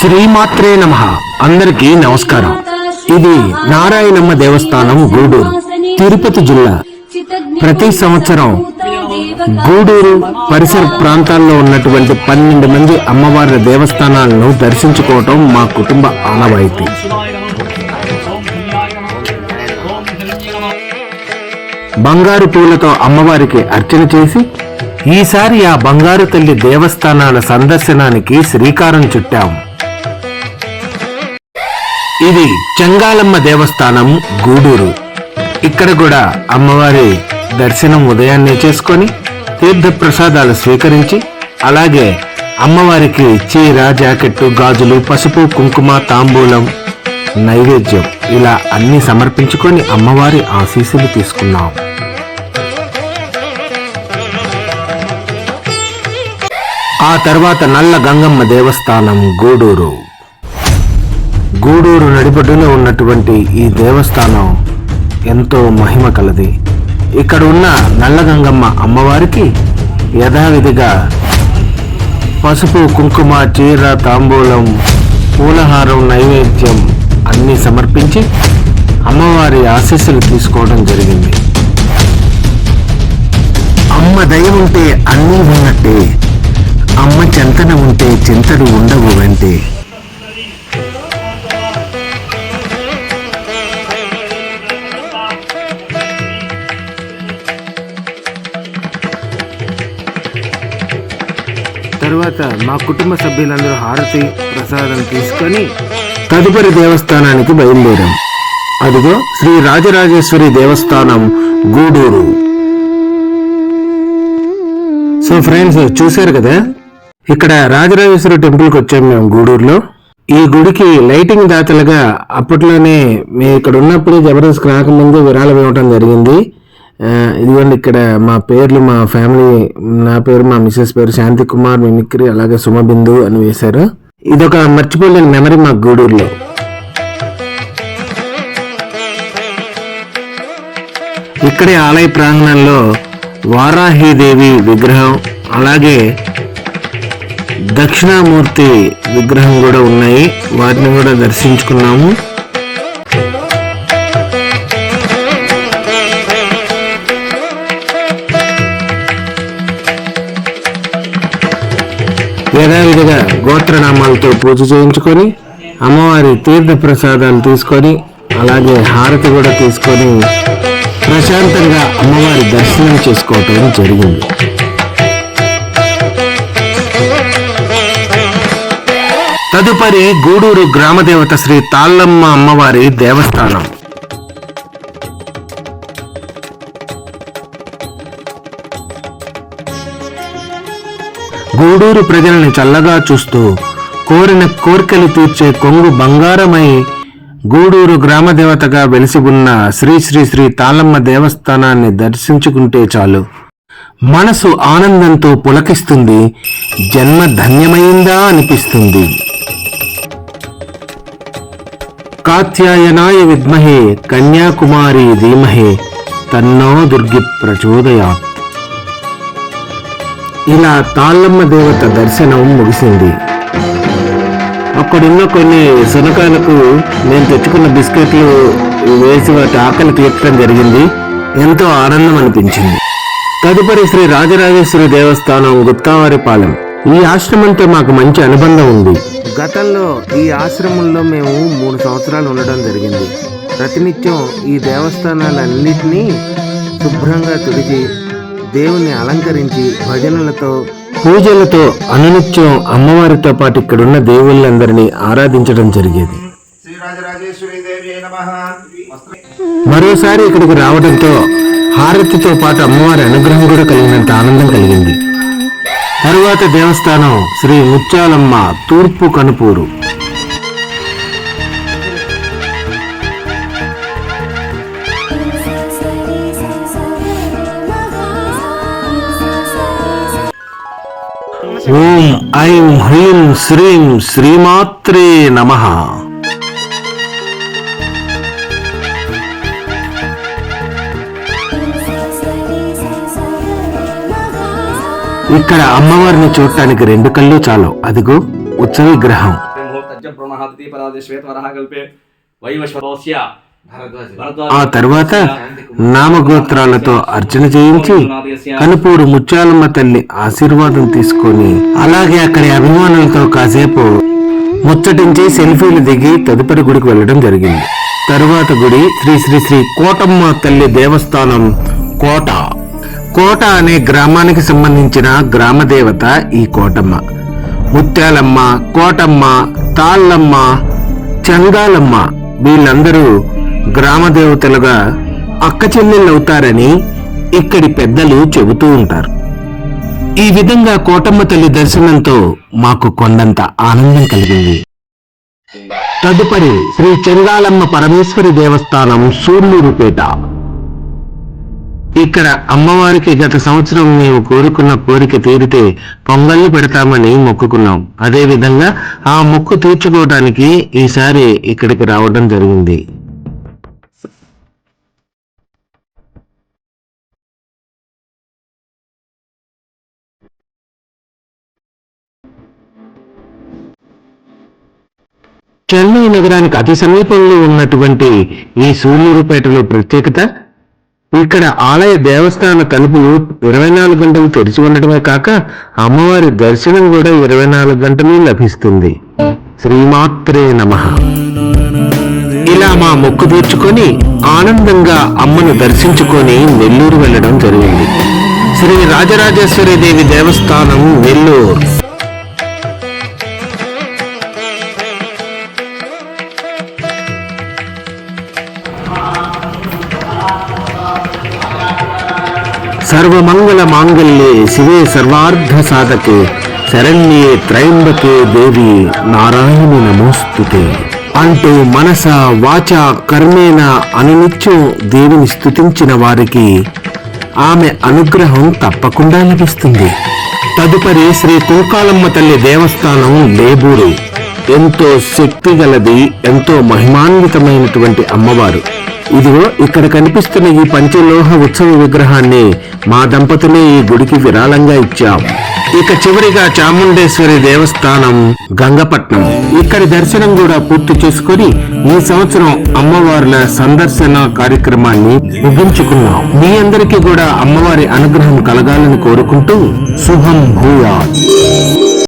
శ్రీమాత్రే నమః. అందరికీ నమస్కారం. ఇది నారాయణమ్మ దేవస్థానం, గూడూరు, తిరుపతి జిల్లా. ప్రతి సంవత్సరం గూడూరు పరిసర ప్రాంతాల్లో ఉన్నటువంటి 12 మంది అమ్మవారి దేవస్థానాలను దర్శించుకోవటం మా కుటుంబ ఆనవాయితీ. బంగారు పూలతో అమ్మవారికి అర్చన చేసి ఈసారి ఆ బంగారు తల్లి దేవస్థానాల సందర్శనానికి శ్రీకారం చుట్టాం. ఇది చెంగాలమ్మ దేవస్థానం, గూడూరు. ఇక్కడ కూడా అమ్మవారి దర్శనం ఉదయాన్నే చేసుకొని తీర్థ ప్రసాదాలు స్వీకరించి, అలాగే అమ్మవారికి చీర, జాకెట్టు, గాజులు, పసుపు, కుంకుమ, తాంబూలం, నైవేద్యం ఇలా అన్ని సమర్పించుకొని అమ్మవారి ఆశీస్సులు తీసుకున్నాం. ఆ తర్వాత నల్ల గంగమ్మ దేవస్థానం, గూడూరు. గూడూరు నడిబొడ్డులో ఉన్నటువంటి ఈ దేవస్థానం ఎంతో మహిమ కలది. ఇక్కడ ఉన్న నల్ల గంగమ్మ అమ్మవారికి యథావిధిగా పసుపు, కుంకుమ, చీర, తాంబూలం, పూలహారం, నైవేద్యం అన్నీ సమర్పించి అమ్మవారి ఆశీస్సులు తీసుకోవడం జరిగింది. అమ్మ దయ ఉంటే అన్నీ ఉన్నట్టే, అమ్మ చెంతన ఉంటే చింతలు ఉండవు వెంటే. తరువాత మా కుటుంబ సభ్యులందరూ హారతి ప్రసాదం తీసుకొని తదుపరి దేవస్థానానికి బయలుదేరాం. అదిగో శ్రీ రాజరాజేశ్వరి దేవస్థానం, గూడూరు. సో ఫ్రెండ్స్, చూశారు కదా, ఇక్కడ రాజరాజేశ్వరి టెంపుల్కి వచ్చాము మేము గూడూరులో. ఈ గుడికి లైటింగ్ దాతలుగా అప్పట్లోనే మేము ఇక్కడ ఉన్నప్పుడు జబర్దస్త్ రాకముందు విరాళం ఇవ్వటం జరిగింది. ఇదిగోండి, ఇక్కడ మా పేర్లు, మా ఫ్యామిలీ, నా పేరు, మా మిసెస్ పేరు శాంతి కుమార్, మిమిక్రీ, అలాగే సుమబిందు అని వేశారు. ఇదొక మర్చిపోలేని మెమరీ మా గూడూరులో. ఇక్కడే ఆలయ ప్రాంగణంలో వారాహీదేవి విగ్రహం, అలాగే దక్షిణామూర్తి విగ్రహం కూడా ఉన్నాయి. వాటిని కూడా దర్శించుకున్నాము. యథావిధిగా గోత్రనామాలతో పూజ చేయించుకొని అమ్మవారి తీర్థ ప్రసాదాలు తీసుకొని, అలాగే హారతి కూడా తీసుకొని ప్రశాంతంగా అమ్మవారి దర్శనం చేసుకోవటం జరిగింది. తదుపరి గూడూరు గ్రామదేవత శ్రీ తాళ్ళమ్మ అమ్మవారి దేవస్థానం. గూడూరు ప్రజలను చల్లగా చూస్తూ కోరిన కోర్కెలు తీర్చే కొంగు బంగారమై గూడూరు గ్రామదేవతగా వెలిసి ఉన్న శ్రీ శ్రీ శ్రీ తాళ్ళమ్మ దేవస్థానాన్ని దర్శించుకుంటే చాలు, మనసు ఆనందంతో పులకిస్తుంది, జన్మ ధన్యమైందా అనిపిస్తుంది. కాత్యాయనాయ విద్మహే కన్యాకుమారి ధీమహే తన్నో దుర్గి ప్రచోదయాత్. ఇలా తాళ్ళమ్మ దేవత దర్శనం ముగిసింది. అక్కడున్న కొన్ని శనకాలకు నేను తెచ్చుకున్న బిస్కెట్లు వేసి వాటి ఆకలి తీర్చడం జరిగింది. ఎంతో ఆనందం అనిపించింది. తదుపరి శ్రీ రాజరాజేశ్వరి దేవస్థానం, గుత్తావారిపాలెం. ఈ ఆశ్రమంతో మాకు మంచి అనుబంధం ఉంది. గతంలో ఈ ఆశ్రమంలో మేము 3 సంవత్సరాలు ఉండడం జరిగింది. ప్రతినిత్యం ఈ దేవస్థానాలన్నిటినీ శుభ్రంగా తుడిచి, దేవుణ్ణి అలంకరించి, భజనలతో, పూజలతో అనునిత్యం అమ్మవారితో పాటు ఇక్కడున్న దేవుళ్ళందరినీ ఆరాధించడం జరిగేది. మరోసారి ఇక్కడికి రావడంతో హారతితో పాటు అమ్మవారి అనుగ్రహం కూడా కలిగినంత ఆనందం కలిగింది. తరువాత దేవస్థానం శ్రీ ముత్యాలమ్మ, తూర్పు కనుపూరు. ఓం ఐం హ్రీం శ్రీం శ్రీమాత్రే నమః. ఇక్కడ అమ్మవారిని చూడటానికి 2 కళ్ళు చాలు. అదిగో ఉత్సవ విగ్రహం. ఆ తర్వాత నామగోత్రాలతో అర్చన చేయించి కనుపూరు ముత్యాలమ్మ తల్లి ఆశీర్వాదం తీసుకొని అలాగే అక్కడి అభిమానులతో కాసేపు ముచ్చటించి సెల్ఫీలు దిగి తదుపరి గుడికి వెళ్ళడం జరిగింది. తరువాత గుడి శ్రీ శ్రీ శ్రీ కోటమ్మ తల్లి దేవస్థానం. కోట అనే గ్రామానికి సంబంధించిన గ్రామ దేవత ఈ కోటమ్మ. ముత్యాలమ్మ, కోటమ్మ, తాళ్ళమ్మ, చందాలమ్మ వీళ్ళందరూ గ్రామ దేవతలుగా అక్క చెల్లెళ్ళవుతారని ఇక్కడి పెద్దలు చెబుతూ ఉంటారు. ఈ విధంగా కోటమ్మ తల్లి దర్శనంతో మాకు కొండంత ఆనందం కలిగింది. తదుపరి శ్రీ చందాలమ్మ పరమేశ్వరి దేవస్థానం, సూళ్లూరుపేట. ఇక్కడ అమ్మవారికి గత సంవత్సరం మేము కోరుకున్న కోరిక తీరితే పొంగళ్ళు పెడతామని మొక్కుకున్నాం. అదే విధంగా ఆ మొక్కు తీర్చుకోవడానికి ఈసారి ఇక్కడికి రావడం జరిగింది. చెన్నై నగరానికి అతి సమీపంలో ఉన్నటువంటి ఈ సూళ్లూరుపేటలో ప్రత్యేకత, ఇక్కడ ఆలయ దేవస్థాన తలుపులు 24 గంటలు తెరిచి ఉండటమే కాక అమ్మవారి దర్శనం కూడా 24 గంటలు లభిస్తుంది. శ్రీమాత్రే నమః. ఇలా మా మొక్కు తీర్చుకొని ఆనందంగా అమ్మను దర్శించుకొని నెల్లూరు వెళ్ళడం జరిగింది. శ్రీ రాజరాజేశ్వరి దేవి దేవస్థానం, నెల్లూరు. సర్వమంగళ మాంగళ్యే శివే సర్వార్థ సాధకే శరణ్యే త్రయంబకే దేవి నారాయణి నమోస్తుతే అంటూ మనస వాచ కర్మేణ అనునిత్యం దేవిని స్తుతించిన వారికి ఆమె అనుగ్రహం తప్పకుండా లభిస్తుంది. తదుపరి శ్రీ కుంకాలమ్మ తల్లి దేవస్థానం, లేబూరు. ఎంతో శక్తి గలది, ఎంతో మహిమాన్వితమైనటువంటి అమ్మవారు. ఇదిగో ఇక్కడ కనిపిస్తున్న ఈ పంచలోహ ఉత్సవ విగ్రహాన్ని మా దంపతులే ఈ గుడికి విరాళంగా ఇచ్చాం. ఇక చివరిగా చాముండేశ్వరి దేవస్థానం, గంగపట్నం. ఇక్కడి దర్శనం కూడా పూర్తి చేసుకుని ఈ సంవత్సరం అమ్మవార్ల సందర్శన కార్యక్రమాన్ని ముగించుకున్నాం. మీ అందరికీ కూడా అమ్మవారి అనుగ్రహం కలగాలని కోరుకుంటూ శుభం భూయాత్.